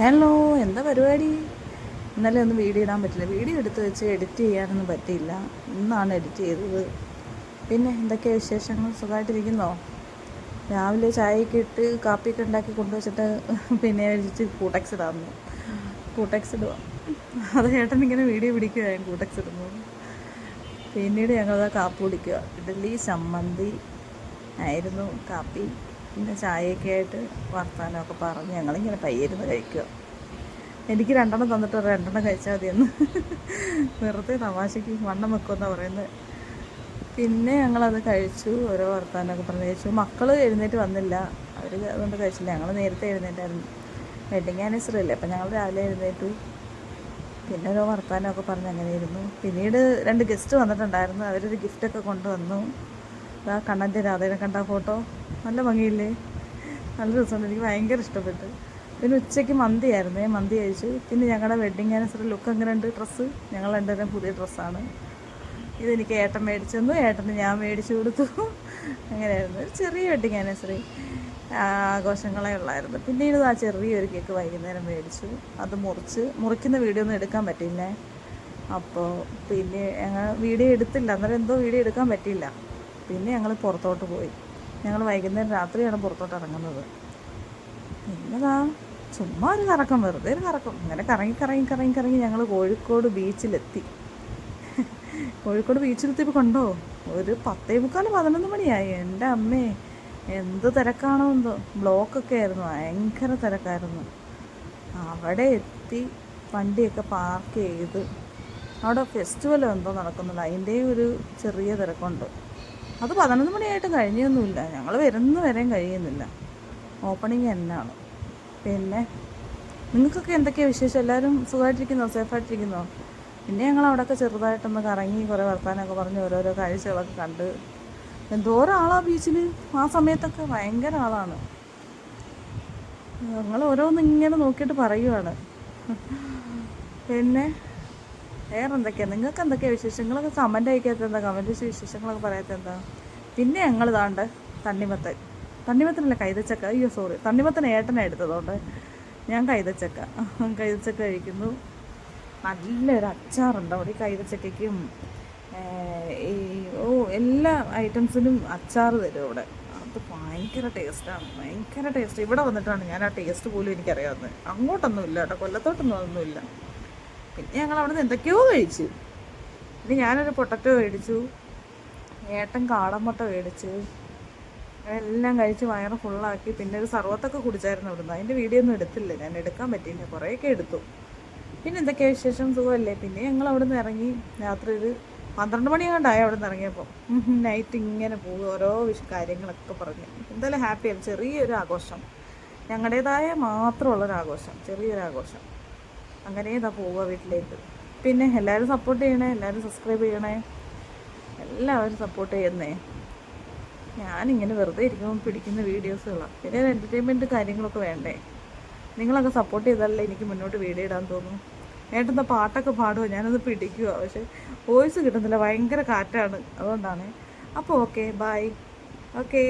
Hello, എന്താ പരിപാടി? ഇന്നലെ ഒന്നും വീഡിയോ ഇടാൻ പറ്റില്ല. വീഡിയോ എടുത്ത് വെച്ച് എഡിറ്റ് ചെയ്യാനൊന്നും പറ്റിയില്ല. ഇന്നാണ് എഡിറ്റ് ചെയ്തത്. പിന്നെ എന്തൊക്കെയാണ് വിശേഷങ്ങൾ? സുഖമായിട്ടിരിക്കുന്നോ? രാവിലെ ചായയൊക്കെ ഇട്ട് കാപ്പിയൊക്കെ ഉണ്ടാക്കി കൊണ്ടുവച്ചിട്ട് പിന്നെ വിളിച്ച് കൂട്ടക്സ് ഇടാമെന്ന്. കൂട്ടക്സ് ഇടുക, അത് ചേട്ടൻ ഇങ്ങനെ വീഡിയോ പിടിക്കുകയാണ് കൂട്ടക്സ് ഇടുന്നത്. പിന്നീട് ഞങ്ങളത് കാപ്പി കുടിക്കുക. ഇഡ്ഡലി ചമ്മന്തി ആയിരുന്നു കാപ്പി. പിന്നെ ചായയൊക്കെ ആയിട്ട് വർത്താനമൊക്കെ പറഞ്ഞ് ഞങ്ങളിങ്ങനെ പയ്യിരുന്ന് കഴിക്കുക. എനിക്ക് 2 തന്നിട്ട് 2 കഴിച്ചാൽ മതിയെന്ന് വെറുതെ തമാശയ്ക്ക് വണ്ണം വെക്കുമെന്നാണ് പറയുന്നത്. പിന്നെ ഞങ്ങളത് കഴിച്ചു, ഓരോ വർത്താനമൊക്കെ പറഞ്ഞ് കഴിച്ചു. മക്കൾ എഴുന്നേറ്റ് വന്നില്ല, അവർ അതുകൊണ്ട് കഴിച്ചില്ല. ഞങ്ങൾ നേരത്തെ എഴുന്നേറ്റായിരുന്നു. വെഡിങ് ആനിവേഴ്സറി അല്ലേ, അപ്പം ഞങ്ങൾ രാവിലെ എഴുന്നേറ്റു. പിന്നെ ഓരോ വർത്താനമൊക്കെ പറഞ്ഞ് അങ്ങനെ ഇരുന്നു. പിന്നീട് 2 ഗസ്റ്റ് വന്നിട്ടുണ്ടായിരുന്നു. അവരൊരു ഗിഫ്റ്റൊക്കെ കൊണ്ടുവന്നു. ആ കണ്ണൻ്റെ രാധേനെ കണ്ട ഫോട്ടോ നല്ല ഭംഗിയില്ലേ? നല്ല രസമുണ്ട്, എനിക്ക് ഭയങ്കര ഇഷ്ടപ്പെട്ടു. പിന്നെ ഉച്ചയ്ക്ക് മന്തിയായിരുന്നേ, മന്തി കഴിച്ചു. പിന്നെ ഞങ്ങളുടെ വെഡ്ഡിങ് ആനിവേഴ്സറി ലുക്ക് എങ്ങനെയുണ്ട്? ഡ്രസ്സ് ഞങ്ങൾ രണ്ടുപേരും പുതിയ ഡ്രസ്സാണ്. ഇതെനിക്ക് ഏട്ടൻ മേടിച്ചു തന്നു, ഏട്ടന് ഞാൻ മേടിച്ചു കൊടുത്തു. അങ്ങനെയായിരുന്നു ഒരു ചെറിയ വെഡ്ഡിങ് ആനിവേഴ്സറി. ആഘോഷങ്ങളെ ഉള്ളായിരുന്നു. പിന്നീട് ആ ചെറിയൊരു കേക്ക് വൈകുന്നേരം മേടിച്ചു. അത് മുറിക്കുന്ന വീഡിയോ ഒന്നും എടുക്കാൻ പറ്റിയില്ലേ. അപ്പോൾ പിന്നെ ഞങ്ങൾ വീഡിയോ എടുത്തില്ല, അന്നേരം എന്തോ വീഡിയോ എടുക്കാൻ പറ്റിയില്ല. പിന്നെ ഞങ്ങൾ പുറത്തോട്ട് പോയി. ഞങ്ങൾ വൈകുന്നേരം രാത്രിയാണ് പുറത്തോട്ട് ഇറങ്ങുന്നത്. പിന്നെതാ ചുമ്മാ ഒരു കറക്കം, വെറുതെ ഒരു കറക്കം. അങ്ങനെ കറങ്ങി ഞങ്ങൾ കോഴിക്കോട് ബീച്ചിലെത്തി. കോഴിക്കോട് ബീച്ചിലെത്തിയപ്പോൾ കണ്ടോ, ഒരു 10:45 11 മണിയായി. എൻ്റെ അമ്മേ, എന്ത് തിരക്കാണോ എന്തോ. ബ്ലോക്കൊക്കെ ആയിരുന്നു, ഭയങ്കര തിരക്കായിരുന്നു. അവിടെ എത്തി വണ്ടിയൊക്കെ പാർക്ക് ചെയ്ത്. അവിടെ ഫെസ്റ്റിവലോ എന്തോ നടക്കുന്നുണ്ട്, അതിൻ്റെയും ഒരു ചെറിയ തിരക്കുണ്ട്. അത് 11 മണിയായിട്ടും കഴിഞ്ഞൊന്നുമില്ല. ഞങ്ങൾ വരെയും കഴിയുന്നില്ല. ഓപ്പണിങ് തന്നെയാണ്. പിന്നെ നിങ്ങൾക്കൊക്കെ എന്തൊക്കെയാണ് വിശേഷം? എല്ലാവരും സുഖമായിട്ടിരിക്കുന്നോ? സേഫായിട്ടിരിക്കുന്നോ? പിന്നെ ഞങ്ങൾ അവിടെയൊക്കെ ചെറുതായിട്ടൊന്ന് കറങ്ങി, കുറേ വർത്താനമൊക്കെ പറഞ്ഞ് ഓരോരോ കാഴ്ചകളൊക്കെ കണ്ട്. എന്തോരം ആളാണ് ബീച്ചിൽ ആ സമയത്തൊക്കെ, ഭയങ്കര ആളാണ്. ഞങ്ങൾ ഓരോന്നിങ്ങനെ നോക്കിയിട്ട് പറയുവാണ്. പിന്നെ വേറെ എന്തൊക്കെയാണ്? നിങ്ങൾക്ക് എന്തൊക്കെയാണ് വിശേഷം? നിങ്ങളൊക്കെ കമൻറ്റ് അയക്കാത്ത എന്താ? കമൻറ്റ് വിശേഷങ്ങളൊക്കെ പറയാത്ത എന്താ? പിന്നെ ഞങ്ങൾ ഇതാണ്ട് തണ്ണിമത്തനല്ല, കൈതച്ചക്ക. അയ്യോ സോറി, തണ്ണിമത്തൻ ഏട്ടനെ എടുത്തതുകൊണ്ട് ഞാൻ കൈതച്ചക്ക കഴിക്കുന്നു. നല്ലൊരു അച്ചാറുണ്ട് അവിടെ. ഈ കൈതച്ചക്കയ്ക്കും എല്ലാ ഐറ്റംസിനും അച്ചാർ തരും അവിടെ. അത് ഭയങ്കര ടേസ്റ്റ്. ഇവിടെ വന്നിട്ടാണ് ഞാൻ ആ ടേസ്റ്റ് പോലും എനിക്കറിയാവുന്നത്. അങ്ങോട്ടൊന്നും ഇല്ല കേട്ടോ, കൊല്ലത്തോട്ടൊന്നും അതൊന്നുമില്ല. പിന്നെ ഞങ്ങൾ അവിടെ നിന്ന് എന്തൊക്കെയോ കഴിച്ചു. പിന്നെ ഞാനൊരു പൊട്ടറ്റോ മേടിച്ചു, ഏട്ടൻ കാടൻ മുട്ട മേടിച്ചു. എല്ലാം കഴിച്ച് വയറ് ഫുള്ളാക്കി. പിന്നെ ഒരു സർവത്തൊക്കെ കുടിച്ചായിരുന്നു ഇവിടുന്ന്. അതിൻ്റെ വീഡിയോ ഒന്നും എടുത്തില്ല, ഞാൻ എടുക്കാൻ പറ്റിയില്ല, കുറേയൊക്കെ എടുത്തു. പിന്നെ എന്തൊക്കെയാണ് വിശേഷം? സുഖമല്ലേ? പിന്നെ ഞങ്ങൾ അവിടെ നിന്ന് ഇറങ്ങി. രാത്രി ഒരു 12 മണിയാണ്ടായി അവിടെ നിന്ന് ഇറങ്ങിയപ്പോൾ. നൈറ്റ് ഇങ്ങനെ പോകും, ഓരോ കാര്യങ്ങളൊക്കെ പറഞ്ഞ്. എന്തായാലും ഹാപ്പിയാണ്. ചെറിയൊരു ആഘോഷം, ഞങ്ങളുടേതായ മാത്രമുള്ളൊരാഘോഷം, ചെറിയൊരാഘോഷം. അങ്ങനെ ഇതാ പോവുക വീട്ടിലേക്ക്. പിന്നെ എല്ലാവരും സപ്പോർട്ട് ചെയ്യണേ, എല്ലാവരും സബ്സ്ക്രൈബ് ചെയ്യണേ, എല്ലാവരും സപ്പോർട്ട് ചെയ്യുന്നേ. ഞാനിങ്ങനെ വെറുതെ ഇരിക്കുമ്പോൾ പിടിക്കുന്ന വീഡിയോസുകളാണ്. പിന്നെ ഒരു എൻ്റർടൈൻമെൻറ്റ് കാര്യങ്ങളൊക്കെ വേണ്ടേ? നിങ്ങളൊക്കെ സപ്പോർട്ട് ചെയ്താലല്ലേ എനിക്ക് മുന്നോട്ട് വീഡിയോ ഇടാൻ തോന്നും. ഏട്ടന്താ പാട്ടൊക്കെ പാടുമോ? ഞാനത് പിടിക്കുക, പക്ഷേ വോയിസ് കിട്ടുന്നില്ല, ഭയങ്കര കാറ്റാണ്, അതുകൊണ്ടാണ്. അപ്പോൾ ഓക്കെ, ബൈ. ഓക്കേ.